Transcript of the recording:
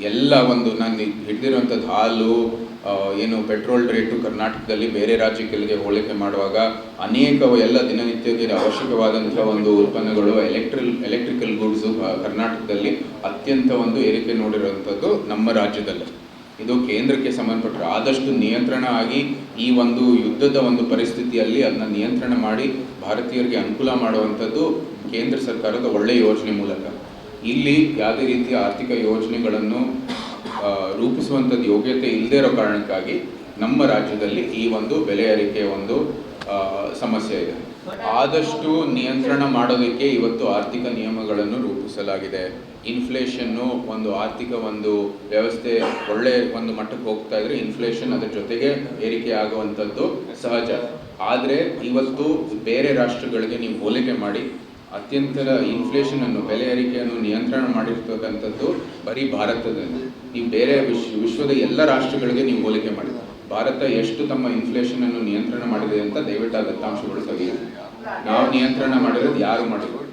ಎಲ್ಲ ಒಂದು ನಾನು ಹಿಡಿದಿರುವಂಥದ್ದು ಹಾಲು, ಏನು ಪೆಟ್ರೋಲ್ ರೇಟು ಕರ್ನಾಟಕದಲ್ಲಿ ಬೇರೆ ರಾಜ್ಯಗಳಿಗೆ ಹೋಲಿಕೆ ಮಾಡುವಾಗ ಅನೇಕ ಎಲ್ಲ ದಿನನಿತ್ಯಕ್ಕೆ ಅವಶ್ಯಕವಾದಂಥ ಒಂದು ಉತ್ಪನ್ನಗಳು ಎಲೆಕ್ಟ್ರಿಕಲ್ ಗೂಡ್ಸು ಕರ್ನಾಟಕದಲ್ಲಿ ಅತ್ಯಂತ ಒಂದು ಏರಿಕೆ ನೋಡಿರುವಂಥದ್ದು ನಮ್ಮ ರಾಜ್ಯದಲ್ಲಿ. ಇದು ಕೇಂದ್ರಕ್ಕೆ ಸಂಬಂಧಪಟ್ಟರೆ ಆದಷ್ಟು ನಿಯಂತ್ರಣ ಆಗಿ ಈ ಒಂದು ಯುದ್ಧದ ಒಂದು ಪರಿಸ್ಥಿತಿಯಲ್ಲಿ ಅದನ್ನ ನಿಯಂತ್ರಣ ಮಾಡಿ ಭಾರತೀಯರಿಗೆ ಅನುಕೂಲ ಮಾಡುವಂಥದ್ದು ಕೇಂದ್ರ ಸರ್ಕಾರದ ಒಳ್ಳೆಯ ಯೋಜನೆ ಮೂಲಕ. ಇಲ್ಲಿ ಯಾವುದೇ ರೀತಿಯ ಆರ್ಥಿಕ ಯೋಜನೆಗಳನ್ನು ರೂಪಿಸುವಂಥದ್ದು ಯೋಗ್ಯತೆ ಇಲ್ಲದೇ ಇರೋ ಕಾರಣಕ್ಕಾಗಿ ನಮ್ಮ ರಾಜ್ಯದಲ್ಲಿ ಈ ಒಂದು ಬೆಲೆ ಏರಿಕೆಯ ಒಂದು ಸಮಸ್ಯೆ ಇದೆ. ಆದಷ್ಟು ನಿಯಂತ್ರಣ ಮಾಡೋದಕ್ಕೆ ಇವತ್ತು ಆರ್ಥಿಕ ನಿಯಮಗಳನ್ನು ರೂಪಿಸಲಾಗಿದೆ. ಇನ್ಫ್ಲೇಷನ್ನು ಒಂದು ಆರ್ಥಿಕ ಒಂದು ವ್ಯವಸ್ಥೆ ಒಳ್ಳೆ ಒಂದು ಮಟ್ಟಕ್ಕೆ ಹೋಗ್ತಾ ಇದ್ರೆ ಇನ್ಫ್ಲೇಷನ್ ಅದರ ಜೊತೆಗೆ ಏರಿಕೆ ಆಗುವಂಥದ್ದು ಸಹಜ. ಆದರೆ ಇವತ್ತು ಬೇರೆ ರಾಷ್ಟ್ರಗಳಿಗೆ ನೀವು ಹೋಲಿಕೆ ಮಾಡಿ ಅತ್ಯಂತ ಇನ್ಫ್ಲೇಷನನ್ನು ಬೆಲೆ ಏರಿಕೆಯನ್ನು ನಿಯಂತ್ರಣ ಮಾಡಿರ್ತಕ್ಕಂಥದ್ದು ಬರೀ ಭಾರತದಲ್ಲಿ. ನೀವು ಬೇರೆ ವಿಶ್ವದ ಎಲ್ಲ ರಾಷ್ಟ್ರಗಳಿಗೆ ನೀವು ಹೋಲಿಕೆ ಮಾಡಿ ಭಾರತ ಎಷ್ಟು ತಮ್ಮ ಇನ್ಫ್ಲೇಷನನ್ನು ನಿಯಂತ್ರಣ ಮಾಡಿದೆ ಅಂತ ದಯವಿಟ್ಟು ಆ ದತ್ತಾಂಶಗಳು ತೆಗೆಯಿರಿ. ನಾವು ನಿಯಂತ್ರಣ ಮಾಡಿರೋದು ಯಾರು ಮಾಡಿದ್ರು?